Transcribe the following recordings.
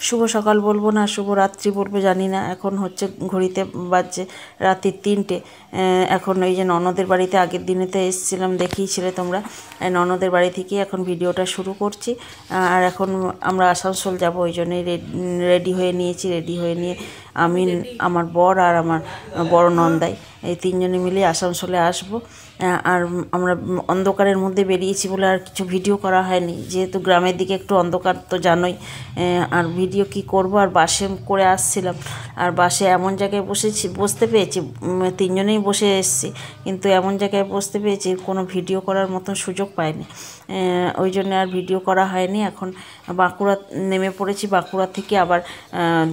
শুভ সকাল বলবো না শুভ রাত্রি বলবো জানি না। এখন হচ্ছে ঘড়িতে বাজছে রাত্রি 3টে। এখন ওই যে ননদের বাড়িতে আগের দিনেতে এসেছিলাম, দেখিয়েছিলে তোমরা। ননদের বাড়ি থেকে এখন ভিডিওটা শুরু করছি। আর এখন আমরা আসানসোল যাব, ওই জন্যই রেডি হয়ে নিয়েছি। রেডি হয়ে নিয়ে আমি, আমার বর আর আমার বড় নন্দাই, এই তিনজনে মিলে আসানসোলে আসবো। আর আমরা অন্ধকারের মধ্যে বেরিয়েছি বলে আর কিছু ভিডিও করা হয়নি, যেহেতু গ্রামের দিকে একটু অন্ধকার তো জানোই। আর ভিডিও কি করব, আর বাসে করে আসছিলাম। আর বাসে এমন জায়গায় বসতে পেয়েছি, তিনজনেই বসে এসেছি, কিন্তু এমন জায়গায় বসতে পেয়েছি কোনো ভিডিও করার মতন সুযোগ পাইনি। ওই জন্য আর ভিডিও করা হয়নি। এখন বাঁকুড়া নেমে পড়েছি, বাঁকুড়া থেকে আবার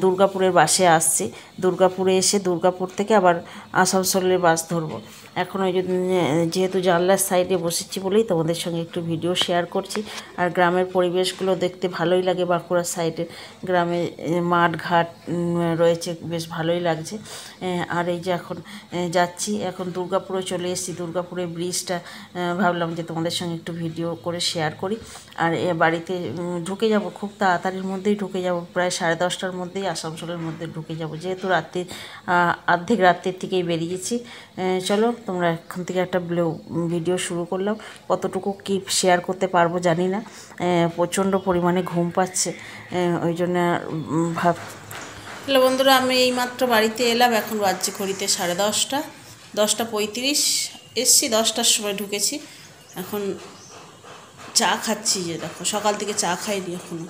দুর্গাপুরের বাসে আসছি। দুর্গাপুরে এসে দুর্গাপুর থেকে আবার আসানসোলের বাস ধরবো। এখন ওই যেহেতু জানলার সাইডে বসেছি বলেই তোমাদের সঙ্গে একটু ভিডিও শেয়ার করছি। আর গ্রামের পরিবেশগুলো দেখতে ভালোই লাগে। বাঁকুড়ার সাইডে গ্রামে মাঠ ঘাট রয়েছে, বেশ ভালোই লাগছে। আর এই যে এখন যাচ্ছি, এখন দুর্গাপুরে চলে এসেছি। দুর্গাপুরের ব্রিজটা ভাবলাম যে তোমাদের সঙ্গে একটু ভিডিও করে শেয়ার করি। আর বাড়িতে ঢুকে যাব, খুব তাড়াতাড়ির মধ্যেই ঢুকে যাব, প্রায় 10:30টার মধ্যেই আসানসোলের মধ্যে ঢুকে যাব, যেহেতু রাত্রি অর্ধেক রাত্রির থেকেই বেরিয়েছি। চলো, তোমরা এখন থেকে একটা ভিডিও শুরু করলাম। কতটুকু কি শেয়ার করতে পারবো জানি না, প্রচণ্ড পরিমাণে ঘুম পাচ্ছে, ওই জন্য হ্যালো বন্ধুরা, আমি এইমাত্র বাড়িতে এলাম। এখন বাজছে ঘড়িতে 10:30, 10:35 এসছি, 10টার সময় ঢুকেছি। এখন চা খাচ্ছি, যে দেখো সকাল থেকে চা খাইনি, এখনও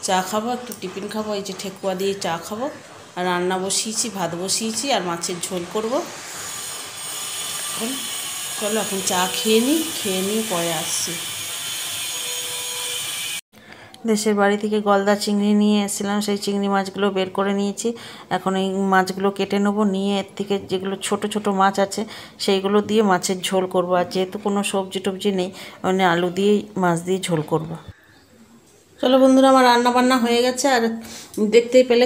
চা খাবো, একটু টিফিন খাবো। এই যে ঠেকুয়া দিয়ে চা খাবো। আর রান্না বসিয়েছি, ভাত বসিয়েছি, আর মাছের ঝোল করবো। চলো এখন চা খেয়ে নিই, পরে আসছি। দেশের বাড়ি থেকে গলদা চিংড়ি নিয়ে এসেছিলাম, সেই চিংড়ি মাছগুলো বের করে নিয়েছি। এখন এই মাছগুলো কেটে নেবো, নিয়ে এর থেকে যেগুলো ছোট ছোট মাছ আছে সেইগুলো দিয়ে মাছের ঝোল করবো। আর যেহেতু কোনো সবজি টবজি নেই, মানে আলু দিয়েই মাছ দিয়ে ঝোল করব। চলো বন্ধুরা, আমার রান্না বান্না হয়ে গেছে। আর দেখতেই পেলে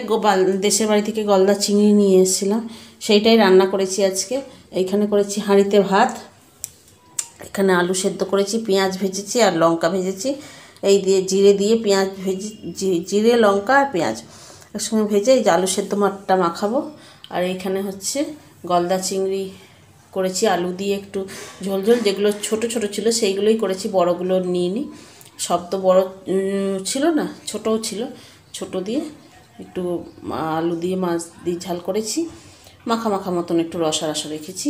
দেশের বাড়ি থেকে গলদা চিংড়ি নিয়ে এসেছিলাম, সেইটাই রান্না করেছি আজকে। এইখানে করেছি হাঁড়িতে ভাত, এখানে আলু সেদ্ধ করেছি, পেঁয়াজ ভেজেছি আর লঙ্কা ভেজেছি। এই দিয়ে জিরে দিয়ে পেঁয়াজ জিরে লঙ্কা আর পেঁয়াজ একসঙ্গে ভেজে এই যে আলু সেদ্ধ মাঠটা মাখাবো। আর এইখানে হচ্ছে গলদা চিংড়ি করেছি আলু দিয়ে, একটু ঝোল ঝোল। যেগুলো ছোট ছোট ছিল সেইগুলোই করেছি, বড়গুলো নিইনি। সব তো বড় ছিল না, ছোটও ছিল। ছোট দিয়ে একটু আলু দিয়ে মাছ দিয়ে ঝাল করেছি, মাখা মাখা মতন একটু রসা রসা রেখেছি।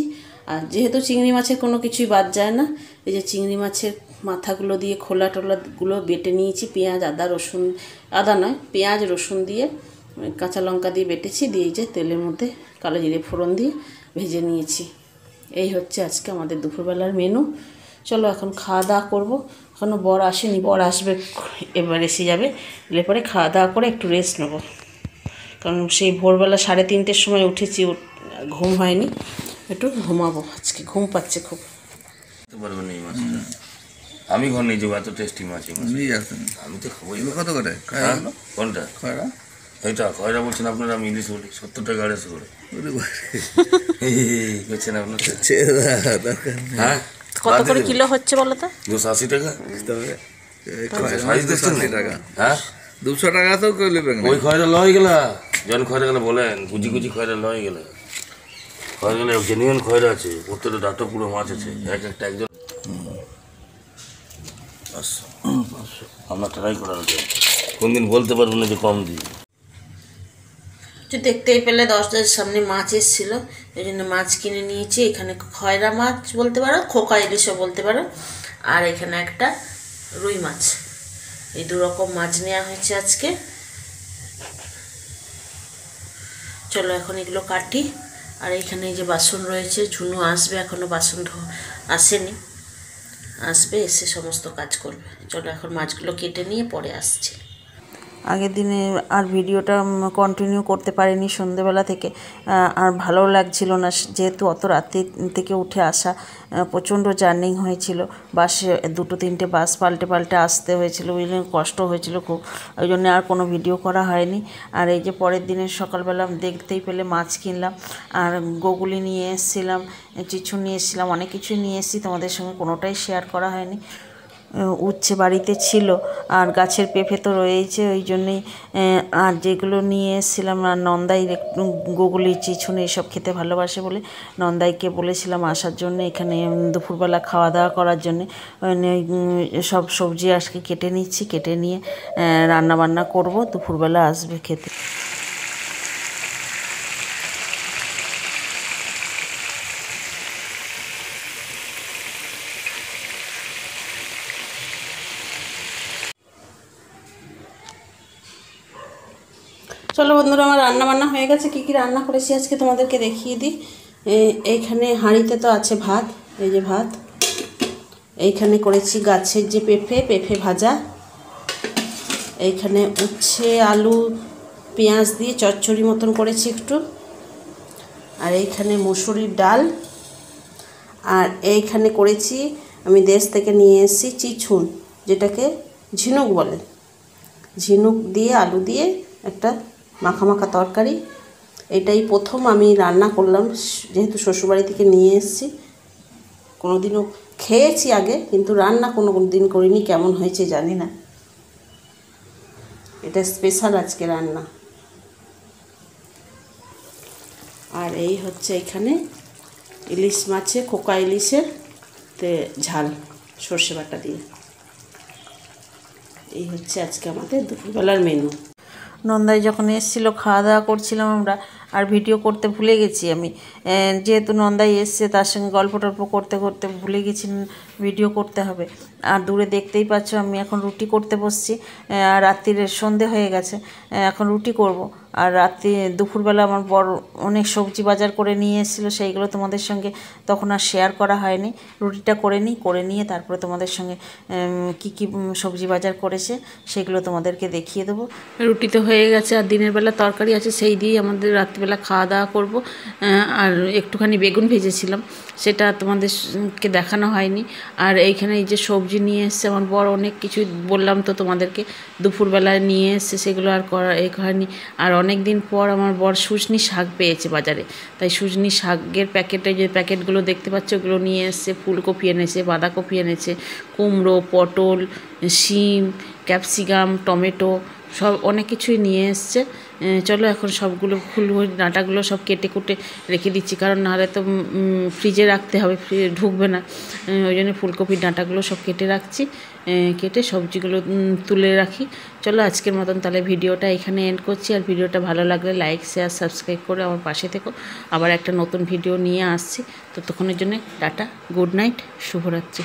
আর যেহেতু চিংড়ি মাছের কোনো কিছুই বাদ যায় না, এই যে চিংড়ি মাছের মাথাগুলো দিয়ে খোলা টোলাগুলো বেটে নিয়েছি। পেঁয়াজ আদা নয়, পেঁয়াজ রসুন দিয়ে, কাঁচা লঙ্কা দিয়ে বেটেছি, দিয়ে এই যে তেলের মধ্যে কালো জিরে ফোড়ন দিয়ে ভেজে নিয়েছি। এই হচ্ছে আজকে আমাদের দুপুরবেলার মেনু। চলো এখন খাওয়া দাওয়া করবো। এখনও বর আসেনি, বর আসবে, এবার এসে যাবে। এলে পরে খাওয়া দাওয়া করে একটু রেস্ট নেবো, কারণ সেই ভোরবেলা 3:30টার সময় উঠেছি, ঘুম হয়নি, একটু ঘুমাবো। আজকে ঘুম পাচ্ছে খুব। আমি ঘর নিয়ে যাবো, এত টেস্টি মাছ আমি তো খাবো। কত করে কোনটা? এইটা খয়রা বলছেন আপনারা, আমি ইলিশ বলি 70 টাকা 250 করে বলছেন আপনার। হ্যাঁ, কত করে কিলো হচ্ছে বলো তো? 280 টাকা। হ্যাঁ 200 টাকা তো ওই খয়রা লয় গেলা, যখন খয়রা গেলে বলেন কুচি কুচি খয়রা লয় গেলে, খয়রা গেলে জেনুইন খয়রা আছে, প্রত্যেকটা ডাটো পুরো মাছ আছে, এক একটা একজন। আপনার ট্রাই করা হচ্ছে, কোনদিন বলতে পারবো না যে কম দিই। দেখতেই পেলে 10টার সামনে মাছ এসেছিলো, এই জন্য মাছ কিনে নিয়েছি। এখানে খয়রা মাছ বলতে পারো, খোকা ইলিশও বলতে পারো, আর এখানে একটা রুই মাছ। এই 2 রকম মাছ নেওয়া হয়েছে আজকে। চলো এখন এগুলো কাটি। আর এখানে এই যে বাসন রয়েছে, ঝুনু আসবে, এখনও বাসন আসেনি, আসবে, এসে সমস্ত কাজ করবে। চলো এখন মাছগুলো কেটে নিয়ে পরে আসছি। আগের দিনে আর ভিডিওটা কন্টিনিউ করতে পারিনি সন্ধ্যেবেলা থেকে, আর ভালো লাগছিল না, যেহেতু অত রাত্রি থেকে উঠে আসা, প্রচণ্ড জার্নি হয়েছিল। বাসে 2-3টে বাস পাল্টে পাল্টে আসতে হয়েছিল, ওই জন্য কষ্ট হয়েছিল খুব, ওই জন্য আর কোনো ভিডিও করা হয়নি। আর এই যে পরের দিনের সকালবেলা দেখতেই পেলে মাছ কিনলাম, আর গোগুলি নিয়ে এসেছিলাম, চিচু নিয়ে এসেছিলাম, অনেক কিছুই নিয়ে এসেছি, তোমাদের সঙ্গে কোনোটাই শেয়ার করা হয়নি। উচ্ছে বাড়িতে ছিল, আর গাছের পেঁপে তো রয়েছে, ওই জন্যেই আর যেগুলো নিয়ে এসেছিলাম, আর নন্দাই একটু গুগলি চিছুন এইসব খেতে ভালোবাসে বলে নন্দাইকে বলেছিলাম আসার জন্য এখানে দুপুরবেলা খাওয়া দাওয়া করার জন্যে। সব সবজি আজকে কেটে নিচ্ছি, কেটে নিয়ে রান্না বান্না করব, দুপুরবেলা আসবে খেতে। চলো বন্ধুরা, আমার রান্না বান্না হয়ে গেছে। কী কী রান্না করেছি আজকে তোমাদেরকে দেখিয়ে দিই। এইখানে হাঁড়িতে তো আছে ভাত, এই যে ভাত। এইখানে করেছি গাছের যে পেঁপে ভাজা। এইখানে উচ্ছে আলু পেঁয়াজ দিয়ে চচ্চড়ি মতন করেছি একটু। আর এইখানে মসুরির ডাল। আর এইখানে করেছি আমি দেশ থেকে নিয়ে এসেছি চিছুন, যেটাকে ঝিনুক বলে। ঝিনুক দিয়ে আলু দিয়ে একটা মাখা মাখা তরকারি। এটাই প্রথম আমি রান্না করলাম, যেহেতু শ্বশুরবাড়ি থেকে নিয়ে এসেছি। কোনো দিনও খেয়েছি আগে, কিন্তু রান্না কোনো দিন করিনি, কেমন হয়েছে জানি না। এটা স্পেশাল আজকে রান্না। আর এই হচ্ছে এখানে ইলিশ মাছে, খোকা ইলিশের ঝাল সর্ষে বাটা দিয়ে। এই হচ্ছে আজকে আমাদের দুপুরবেলার মেনু। নন্দাই যখন এসেছিলো খাওয়া দাওয়া করছিলাম আমরা, আর ভিডিও করতে ভুলে গেছি আমি। যেহেতু নন্দাই এসছে, তার সঙ্গে গল্প টল্প করতে করতে ভুলে গেছি ভিডিও করতে হবে। আর দূরে দেখতেই পাচ্ছ আমি এখন রুটি করতে বসছি। রাত্রির সন্ধে হয়ে গেছে, এখন রুটি করব। আর দুপুরবেলা আমার বড় অনেক সবজি বাজার করে নিয়ে এসেছিলো, সেইগুলো তোমাদের সঙ্গে তখন আর শেয়ার করা হয়নি। রুটিটা করে নিয়ে তারপরে তোমাদের সঙ্গে কি কি সবজি বাজার করেছে সেগুলো তোমাদেরকে দেখিয়ে দেবো। রুটি তো হয়ে গেছে, আর দিনের বেলা তরকারি আছে, সেই দিয়েই আমাদের রাত্রিবেলা খাওয়া দাওয়া করব। আর একটুখানি বেগুন ভেজেছিলাম, সেটা তোমাদেরকে দেখানো হয়নি। আর এইখানে এই যে সবজি নিয়ে এসছে আমার বড়, অনেক কিছু বললাম তো তোমাদেরকে, দুপুরবেলায় নিয়ে এসছে, সেগুলো আর করা হয়নি। আর অনেক দিন পর আমার বড় সুজনি শাক পেয়েছে বাজারে, তাই সুজনি শাকের প্যাকেটে যে প্যাকেটগুলো দেখতে পাচ্ছ ওগুলো নিয়ে এসছে। ফুলকপি এনেছে, বাঁধাকপি এনেছে, কুমড়ো, পটল, শিম, ক্যাপসিকাম, টমেটো, সব অনেক কিছুই নিয়ে এসছে। চলো এখন সবগুলো ডাঁটাগুলো সব কেটে কুটে রেখে দিচ্ছি, কারণ নাহলে তো ফ্রিজে রাখতে হবে, ঢুকবে না। ওই জন্য ফুলকপির ডাঁটাগুলো সব কেটে রাখছি, কেটে সবজিগুলো তুলে রাখি। চলো আজকের মতন তাহলে ভিডিওটা এখানে এন্ড করছি। আর ভিডিওটা ভালো লাগলে লাইক শেয়ার সাবস্ক্রাইব করে আমার পাশে থেকো। আবার একটা নতুন ভিডিও নিয়ে আসছি, ততক্ষণের জন্য টাটা, গুড নাইট, শুভরাত্রি।